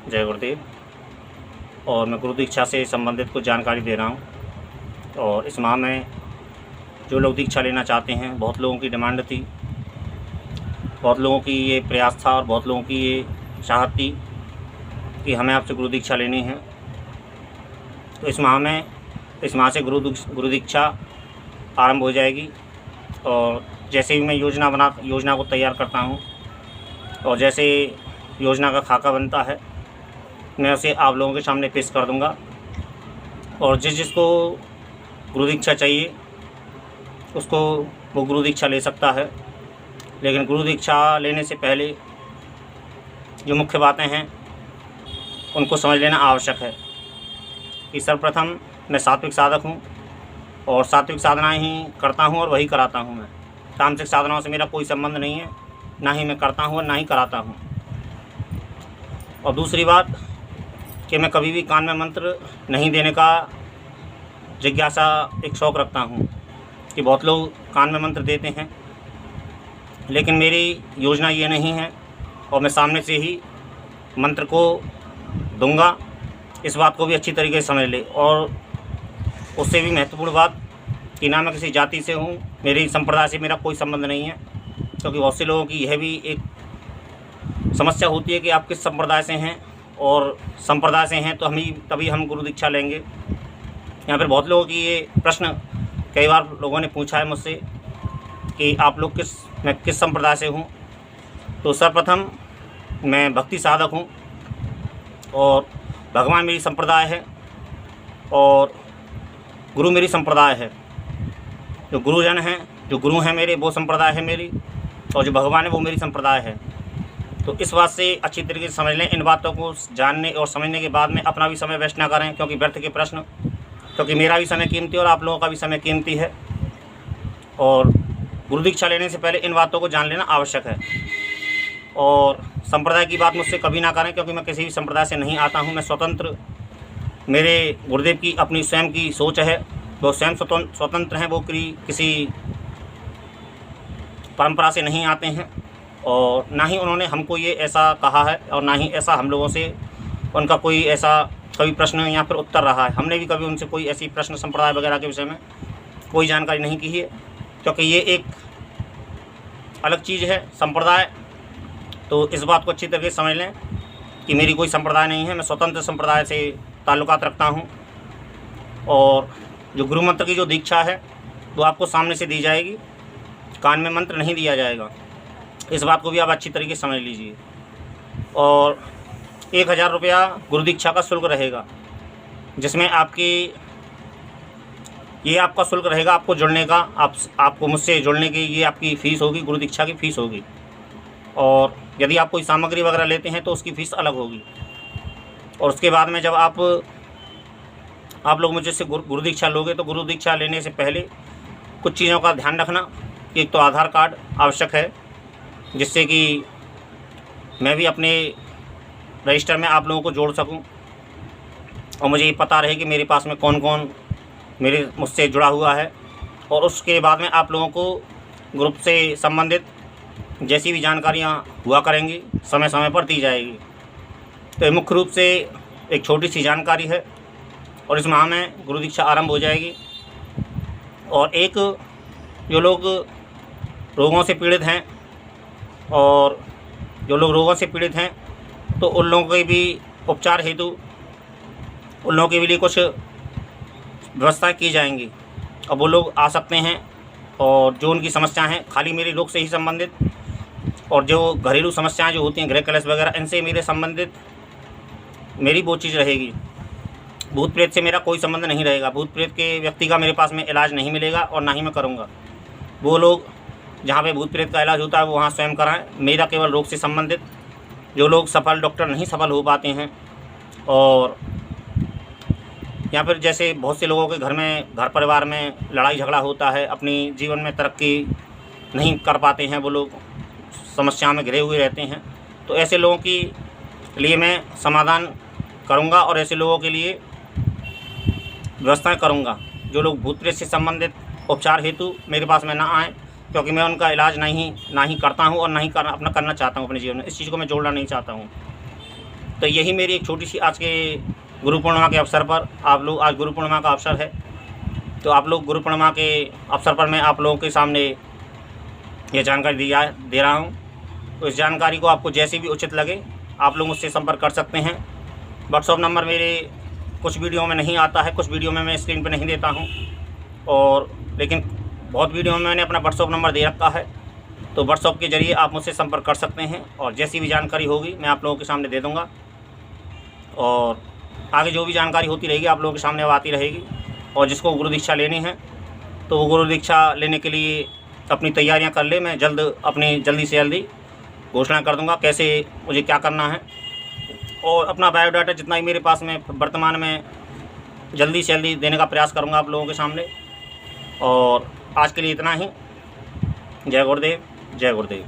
जय गुरुदेव। और मैं गुरु दीक्षा से संबंधित कुछ जानकारी दे रहा हूँ। और इस माह में जो लोग दीक्षा लेना चाहते हैं, बहुत लोगों की डिमांड थी, बहुत लोगों की ये प्रयास था और बहुत लोगों की ये चाहत थी कि हमें आपसे गुरु दीक्षा लेनी है। तो इस माह से गुरु दीक्षा आरंभ हो जाएगी। और जैसे ही मैं योजना को तैयार करता हूँ और जैसे योजना का खाका बनता है, मैं उसे आप लोगों के सामने पेश कर दूंगा। और जिसको गुरु दीक्षा चाहिए उसको वो गुरु दीक्षा ले सकता है। लेकिन गुरु दीक्षा लेने से पहले जो मुख्य बातें हैं उनको समझ लेना आवश्यक है कि सर्वप्रथम मैं सात्विक साधक हूँ और सात्विक साधना ही करता हूँ और वही कराता हूँ। मैं तामसिक साधनाओं से मेरा कोई संबंध नहीं है, ना ही मैं करता हूँ और ना ही कराता हूँ। और दूसरी बात कि मैं कभी भी कान में मंत्र नहीं देने का जिज्ञासा एक शौक़ रखता हूँ कि बहुत लोग कान में मंत्र देते हैं, लेकिन मेरी योजना ये नहीं है और मैं सामने से ही मंत्र को दूंगा। इस बात को भी अच्छी तरीके से समझ ले। और उससे भी महत्वपूर्ण बात कि ना मैं किसी जाति से हूँ, मेरी संप्रदाय से मेरा कोई संबंध नहीं है। क्योंकि बहुत से लोगों की यह भी एक समस्या होती है कि आप किस संप्रदाय से हैं, और संप्रदाय से हैं तो तभी हम गुरु दीक्षा लेंगे। यहाँ पर बहुत लोगों की ये प्रश्न कई बार लोगों ने पूछा है मुझसे कि आप लोग मैं किस संप्रदाय से हूँ। तो सर्वप्रथम मैं भक्ति साधक हूँ और भगवान मेरी संप्रदाय है और गुरु मेरी संप्रदाय है। जो गुरुजन हैं, जो गुरु हैं मेरे, वो संप्रदाय है मेरी, और जो भगवान है वो मेरी संप्रदाय है। तो इस बात से अच्छी तरीके से समझ लें। इन बातों को जानने और समझने के बाद में अपना भी समय वेस्ट ना करें, क्योंकि व्यर्थ के प्रश्न, क्योंकि मेरा भी समय कीमती और आप लोगों का भी समय कीमती है। और गुरु दीक्षा लेने से पहले इन बातों को जान लेना आवश्यक है। और संप्रदाय की बात मुझसे कभी ना करें, क्योंकि मैं किसी भी संप्रदाय से नहीं आता हूँ। मैं स्वतंत्र, मेरे गुरुदेव की अपनी स्वयं की सोच है, वो स्वयं स्वतंत्र हैं। वो किसी परंपरा से नहीं आते हैं और ना ही उन्होंने हमको ये ऐसा कहा है और ना ही ऐसा हम लोगों से उनका कोई ऐसा कभी प्रश्न या फिर उत्तर रहा है। हमने भी कभी उनसे कोई ऐसी प्रश्न संप्रदाय वगैरह के विषय में कोई जानकारी नहीं की है, क्योंकि ये एक अलग चीज़ है संप्रदाय। तो इस बात को अच्छी तरीके से समझ लें कि मेरी कोई संप्रदाय नहीं है, मैं स्वतंत्र संप्रदाय से ताल्लुकात रखता हूँ। और जो गुरु मंत्र की जो दीक्षा है वो आपको सामने से दी जाएगी, कान में मंत्र नहीं दिया जाएगा। इस बात को भी आप अच्छी तरीके से समझ लीजिए। और 1000 रुपया गुरु दीक्षा का शुल्क रहेगा, जिसमें ये आपका शुल्क रहेगा आपको जुड़ने का। आपको मुझसे जुड़ने की ये आपकी फ़ीस होगी, गुरु दीक्षा की फ़ीस होगी। और यदि आप कोई सामग्री वगैरह लेते हैं तो उसकी फ़ीस अलग होगी। और उसके बाद में जब आप लोग मुझे से गुरु दीक्षा लोगे, तो गुरु दीक्षा लेने से पहले कुछ चीज़ों का ध्यान रखना कि एक तो आधार कार्ड आवश्यक है, जिससे कि मैं भी अपने रजिस्टर में आप लोगों को जोड़ सकूं और मुझे ये पता रहे कि मेरे पास में कौन कौन मुझसे जुड़ा हुआ है। और उसके बाद में आप लोगों को ग्रुप से संबंधित जैसी भी जानकारियाँ हुआ करेंगी समय समय पर दी जाएगी। तो ये मुख्य रूप से एक छोटी सी जानकारी है। और इस माह में गुरु दीक्षा आरंभ हो जाएगी। और एक जो लोग रोगों से पीड़ित हैं तो उन लोगों के भी उपचार हेतु उन लोगों के लिए कुछ व्यवस्था की जाएंगी। अब वो लोग आ सकते हैं और जो उनकी समस्याएं हैं खाली मेरे रोग से ही संबंधित, और जो घरेलू समस्याएं जो होती हैं, गृह कलश वगैरह, इनसे मेरे संबंधित मेरी वो चीज़ रहेगी। भूत प्रेत से मेरा कोई संबंध नहीं रहेगा। भूत प्रेत के व्यक्ति का मेरे पास में इलाज नहीं मिलेगा और ना ही मैं करूँगा। वो लोग जहाँ पे भूत प्रेत का इलाज होता है वो वहाँ स्वयं कराएं। मेरा केवल रोग से संबंधित जो लोग डॉक्टर नहीं सफल हो पाते हैं, और या फिर जैसे बहुत से लोगों के घर परिवार में लड़ाई झगड़ा होता है, अपनी जीवन में तरक्की नहीं कर पाते हैं, वो लोग समस्या में घिरे हुए रहते हैं, तो ऐसे लोगों के लिए मैं समाधान करूंगा और ऐसे लोगों के लिए व्यवस्थाएं करूंगा। जो लोग भूत प्रेत से संबंधित उपचार हेतु मेरे पास में ना आएँ, क्योंकि मैं उनका इलाज ना ही करता हूं और ना ही करना चाहता हूं अपने जीवन में। इस चीज़ को मैं जोड़ना नहीं चाहता हूं। तो यही मेरी एक छोटी सी आज के गुरु पूर्णिमा के अवसर पर, आप लोग, आज गुरु पूर्णिमा का अवसर है, तो आप लोग गुरु पूर्णिमा के अवसर पर मैं आप लोगों के सामने ये जानकारी दे रहा हूँ। तो इस जानकारी को आपको जैसे भी उचित लगे आप लोग मुझसे संपर्क कर सकते हैं। व्हाट्सअप नंबर मेरे कुछ वीडियो में नहीं आता है, कुछ वीडियो में मैं स्क्रीन पर नहीं देता हूँ, और लेकिन बहुत वीडियो में मैंने अपना व्हाट्सअप नंबर दे रखा है। तो व्हाट्सअप के ज़रिए आप मुझसे संपर्क कर सकते हैं और जैसी भी जानकारी होगी मैं आप लोगों के सामने दे दूँगा, और आगे जो भी जानकारी होती रहेगी आप लोगों के सामने अब आती रहेगी। और जिसको गुरु दीक्षा लेनी है तो वो गुरु दीक्षा लेने के लिए अपनी तैयारियां कर ले। मैं जल्दी से जल्दी घोषणा कर दूंगा कैसे मुझे क्या करना है, और अपना बायोडाटा जितना ही मेरे पास में वर्तमान में जल्दी से जल्दी देने का प्रयास करूंगा आप लोगों के सामने। और आज के लिए इतना ही। जय गुरुदेव, जय गुरुदेव।